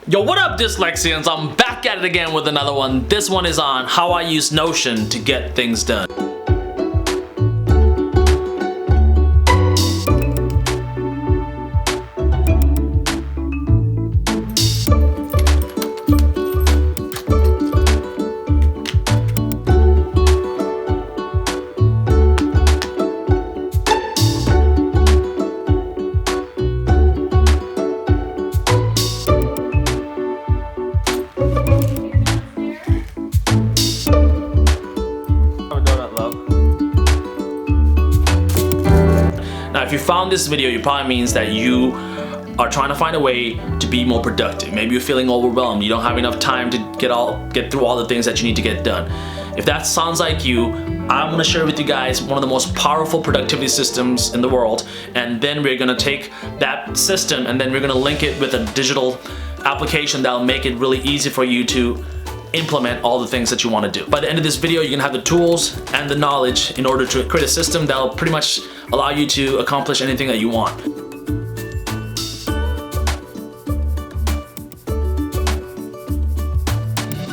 Yo, what up, dyslexians? I'm back at it again with another one. This one is on how I use Notion to get things done. Now, if you found this video, it probably means that you are trying to find a way to be more productive. Maybe you're feeling overwhelmed. You don't have enough time to get through all the things that you need to get done. If that sounds like you, I'm gonna share with you guys one of the most powerful productivity systems in the world, and then we're gonna take that system and then we're gonna link it with a digital application that'll make it really easy for you to implement all the things that you want to do. By the end of this video, you're gonna have the tools and the knowledge in order to create a system that'll pretty much allow you to accomplish anything that you want.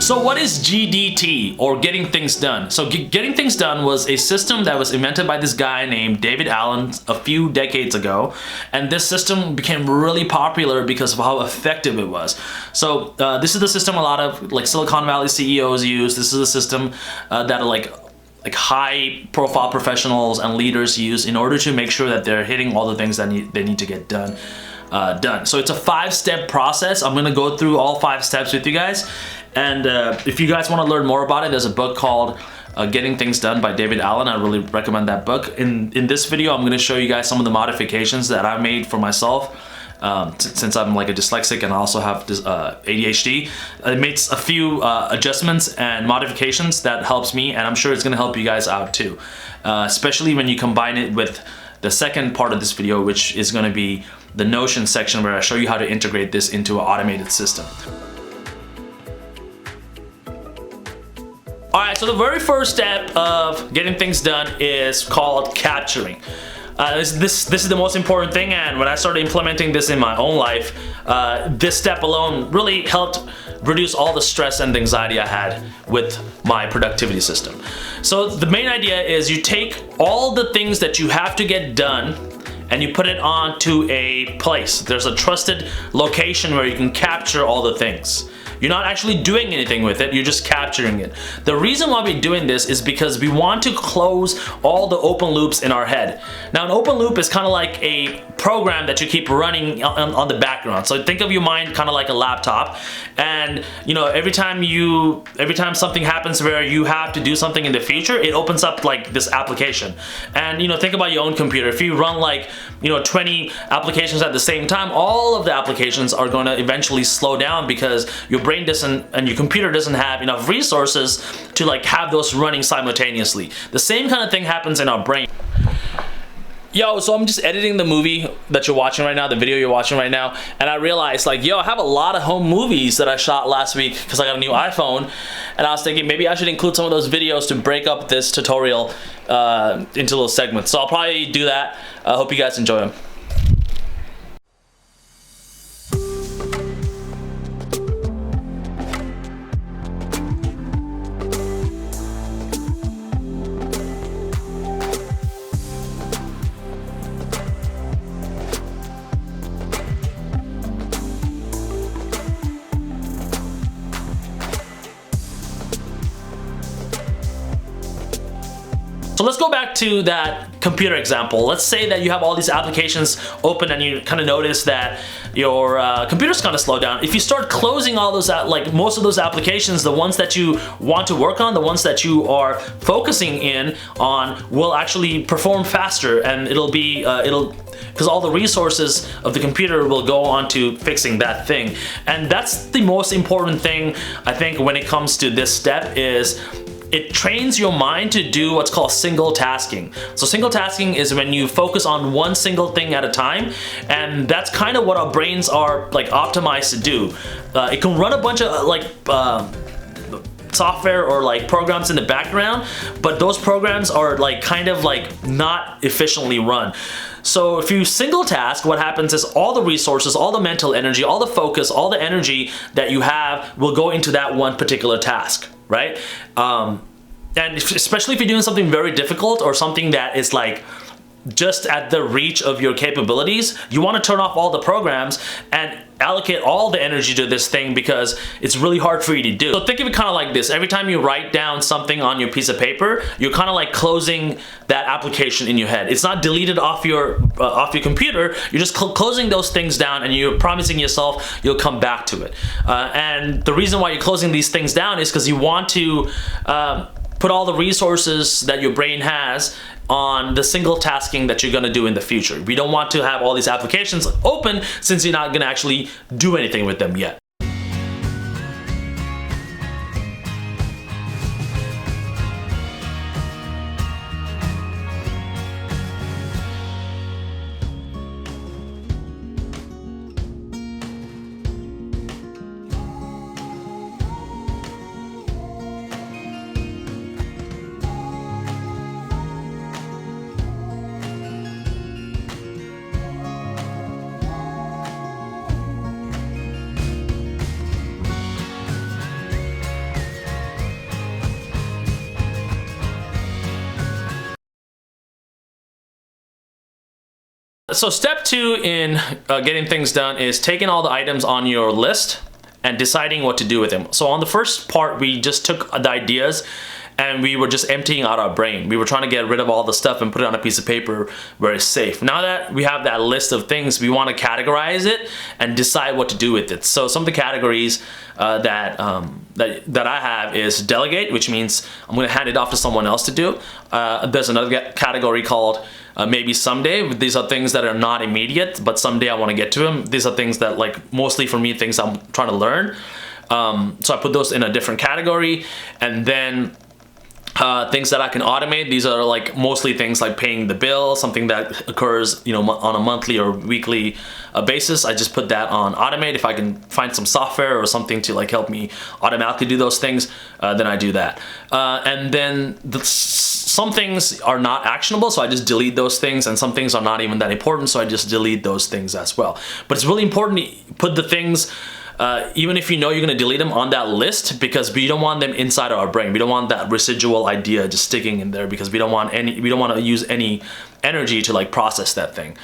So what is GDT, or getting things done? So getting things done was a system that was invented by this guy named David Allen a few decades ago, and this system became really popular because of how effective it was. So this is the system a lot of like Silicon Valley CEOs use. This is a system that like high profile professionals and leaders use in order to make sure that they're hitting all the things that they need to get done. So it's a 5-step process. I'm gonna go through all 5 steps with you guys. And if you guys want to learn more about it, there's a book called Getting Things Done by David Allen. I really recommend that book. In this video, I'm going to show you guys some of the modifications that I've made for myself. Since I'm like a dyslexic and I also have this, ADHD, I made a few adjustments and modifications that helps me, and I'm sure it's going to help you guys out too. Especially when you combine it with the second part of this video, which is going to be the Notion section, where I show you how to integrate this into an automated system. Alright, so the very first step of getting things done is called capturing. This is the most important thing, and when I started implementing this in my own life, this step alone really helped reduce all the stress and anxiety I had with my productivity system. So the main idea is you take all the things that you have to get done and you put it onto a place. There's a trusted location where you can capture all the things. You're not actually doing anything with it, you're just capturing it. The reason why we're doing this is because we want to close all the open loops in our head. Now, an open loop is kind of like a program that you keep running on the background. So think of your mind kind of like a laptop, and you know, every time something happens where you have to do something in the future, it opens up like this application. And you know, think about your own computer. If you run like 20 applications at the same time, all of the applications are going to eventually slow down because your brain doesn't, and your computer doesn't have enough resources to like have those running simultaneously. The same kind of thing happens in our brain. Yo, so I'm just editing the movie that you're watching right now, the video you're watching right now, and I realized like, yo, I have a lot of home movies that I shot last week because I got a new iPhone, and I was thinking maybe I should include some of those videos to break up this tutorial into little segments. So I'll probably do that. I hope you guys enjoy them. So let's go back to that computer example. Let's say that you have all these applications open and you kind of notice that your computer's kind of slowed down. If you start closing all those, like most of those applications, the ones that you want to work on, the ones that you are focusing in on will actually perform faster, and it'll be, because all the resources of the computer will go on to fixing that thing. And that's the most important thing, I think, when it comes to this step, is it trains your mind to do what's called single tasking. So single tasking is when you focus on one single thing at a time, and that's kind of what our brains are like optimized to do. It can run a bunch of like software or like programs in the background, but those programs are like kind of like not efficiently run. So if you single task, what happens is all the resources, all the mental energy, all the focus, all the energy that you have will go into that one particular task, right? And especially if you're doing something very difficult or something that is like just at the reach of your capabilities, you want to turn off all the programs and allocate all the energy to this thing because it's really hard for you to do. So think of it kind of like this. Every time you write down something on your piece of paper, you're kind of like closing that application in your head. It's not deleted off your computer. You're just closing those things down, and you're promising yourself you'll come back to it. And the reason why you're closing these things down is because you want to put all the resources that your brain has on the single tasking that you're going to do in the future. We don't want to have all these applications open since you're not going to actually do anything with them yet. So step 2 in getting things done is taking all the items on your list and deciding what to do with them. So on the first part, we just took the ideas and we were just emptying out our brain. We were trying to get rid of all the stuff and put it on a piece of paper where it's safe. Now that we have that list of things, we want to categorize it and decide what to do with it. So some of the categories that I have is delegate, which means I'm going to hand it off to someone else to do. There's another category called maybe someday. These are things that are not immediate, but someday I want to get to them. These are things that, like, mostly for me, things I'm trying to learn. So I put those in a different category. And then things that I can automate, these are like mostly things like paying the bill, something that occurs, you know, on a monthly or weekly basis. I just put that on automate. If I can find some software or something to like help me automatically do those things, then I do that. And then some things are not actionable, so I just delete those things, and some things are not even that important, so I just delete those things as well. But it's really important to put the things, even if you know you're going to delete them, on that list, because we don't want them inside our brain. We don't want that residual idea just sticking in there, because we don't want to use any energy to like process that thing.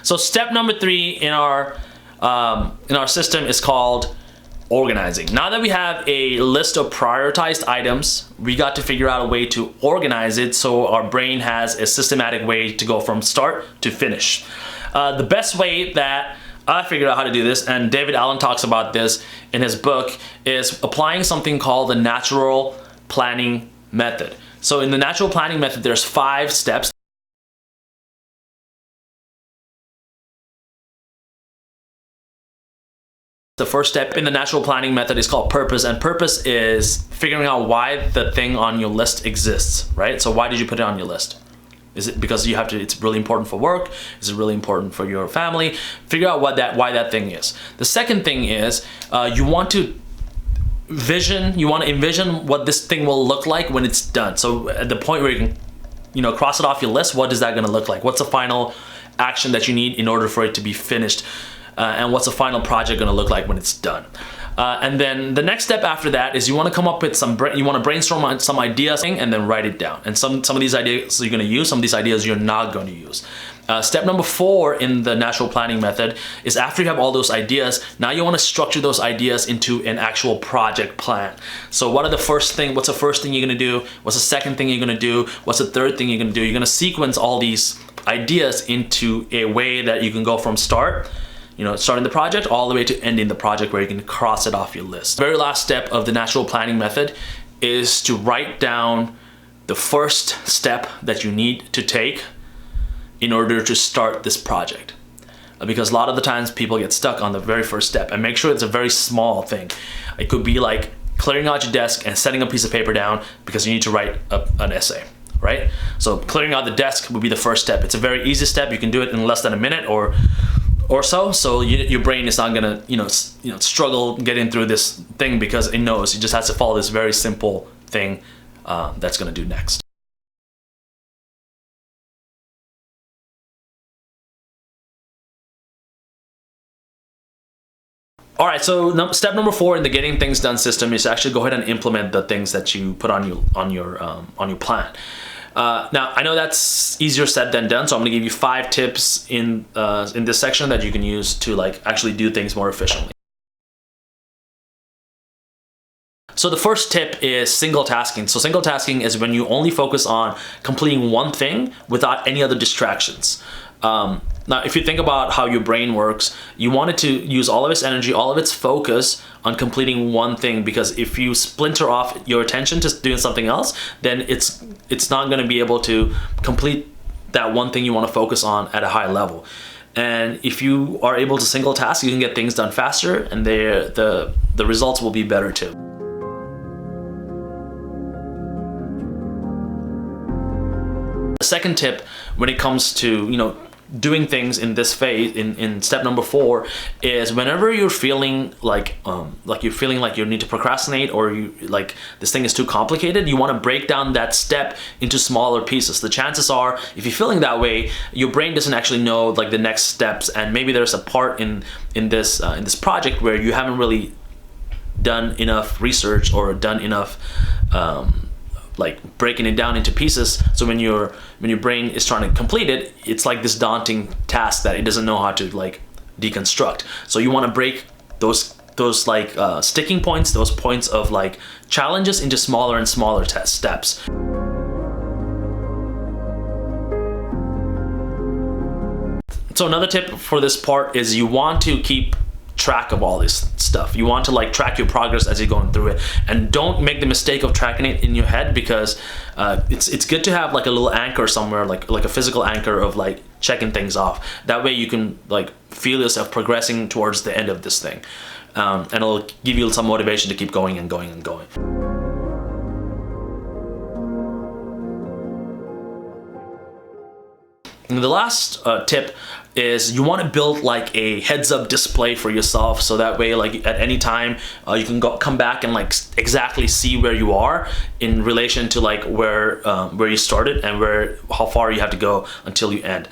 So step number 3 in our system is called organizing. Now that we have a list of prioritized items, we got to figure out a way to organize it so our brain has a systematic way to go from start to finish. The best way that I figured out how to do this, and David Allen talks about this in his book, is applying something called the natural planning method. So in the natural planning method, there's 5 steps. The first step in the natural planning method is called purpose, and purpose is figuring out why the thing on your list exists, right? So why did you put it on your list? Is it because you have to, it's really important for work? Is it really important for your family? Figure out why that thing is. The second thing is you want to envision what this thing will look like when it's done. So at the point where you can, you know, cross it off your list, what is that going to look like? What's the final action that you need in order for it to be finished? And what's the final project going to look like when it's done? And then the next step after that is you want to come up with you want to brainstorm on some ideas and then write it down. And some of these ideas you're going to use, some of these ideas you're not going to use. Step number 4 in the natural planning method is after you have all those ideas, now you want to structure those ideas into an actual project plan. So what's the first thing you're going to do? What's the second thing you're going to do? What's the third thing you're going to do? You're going to sequence all these ideas into a way that you can go from starting the project all the way to ending the project, where you can cross it off your list. The very last step of the natural planning method is to write down the first step that you need to take in order to start this project. Because a lot of the times people get stuck on the very first step, and make sure it's a very small thing. It could be like clearing out your desk and setting a piece of paper down because you need to write an essay, right? So clearing out the desk would be the first step. It's a very easy step. You can do it in less than a minute or so. So your brain is not gonna struggle getting through this thing, because it knows it just has to follow this very simple thing that's gonna do next. All right, so step number 4 in the getting things done system is to actually go ahead and implement the things that you put on your plan. Now, I know that's easier said than done, so I'm gonna give you 5 tips in this section that you can use to actually do things more efficiently. So the first tip is single tasking. So single tasking is when you only focus on completing one thing without any other distractions. Now, if you think about how your brain works, you want it to use all of its energy, all of its focus on completing one thing, because if you splinter off your attention to doing something else, then it's not going to be able to complete that one thing you want to focus on at a high level. And if you are able to single task, you can get things done faster, and the results will be better too. The second tip when it comes to doing things in this phase, in step number 4, is whenever you're feeling like you need to procrastinate, or this thing is too complicated, you want to break down that step into smaller pieces. The chances are, if you're feeling that way, your brain doesn't actually know the next steps, and maybe there's a part in this project where you haven't really done enough research or done enough breaking it down into pieces. So when your brain is trying to complete it, it's like this daunting task that it doesn't know how to deconstruct. So you want to break those sticking points, those points of challenges, into smaller and smaller steps. So another tip for this part is you want to keep track of all this stuff. You want to track your progress as you're going through it, and don't make the mistake of tracking it in your head, because it's good to have a little anchor somewhere, like a physical anchor of checking things off. That way you can feel yourself progressing towards the end of this thing, and it'll give you some motivation to keep going and going and going. And the last tip is you want to build a heads-up display for yourself, so that way at any time you can come back and exactly see where you are in relation to where you started and how far you have to go until you end.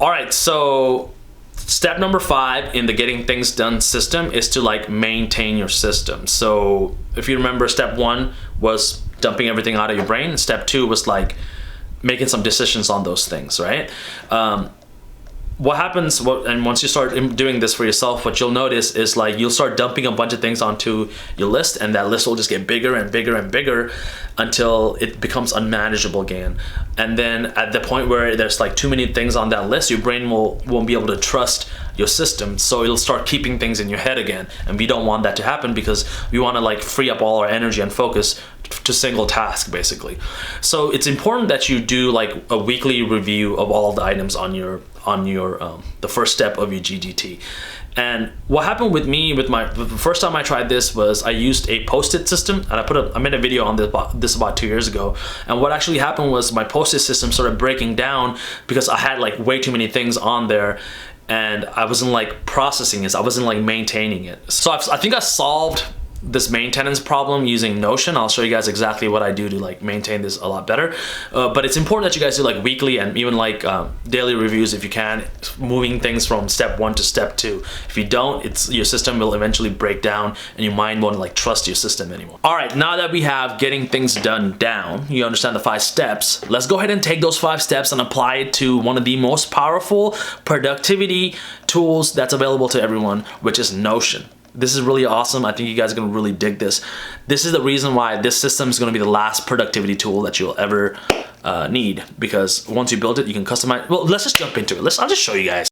All right, so step number 5 in the getting things done system is to maintain your system. So if you remember, step 1 was dumping everything out of your brain. Step 2 was making some decisions on those things, right? What happens, and once you start doing this for yourself, what you'll notice is like you'll start dumping a bunch of things onto your list, and that list will just get bigger and bigger and bigger until it becomes unmanageable again. And then at the point where there's like too many things on that list, your brain won't be able to trust your system, so it'll start keeping things in your head again. And we don't want that to happen, because we want to like free up all our energy and focus to single task, basically. So it's important that you do like a weekly review of all the items on your the first step of your GDT. And what happened with me the first time I tried this was I used a post-it system, and I made a video on this about 2 years ago. And what actually happened was my post-it system started breaking down because I had like way too many things on there, and I wasn't like processing it. I wasn't like maintaining it. So I think I solved this maintenance problem using Notion. I'll show you guys exactly what I do to like maintain this a lot better. But it's important that you guys do like weekly and even like daily reviews if you can, moving things from step 1 to step 2. If you don't, your system will eventually break down, and your mind won't like trust your system anymore. All right, now that we have getting things done down, you understand the 5 steps, let's go ahead and take those 5 steps and apply it to one of the most powerful productivity tools that's available to everyone, which is Notion. This is really awesome. I think you guys are gonna really dig this. This is the reason why this system is gonna be the last productivity tool that you'll ever need, because once you build it, you can customize. Well, let's just jump into it. I'll just show you guys.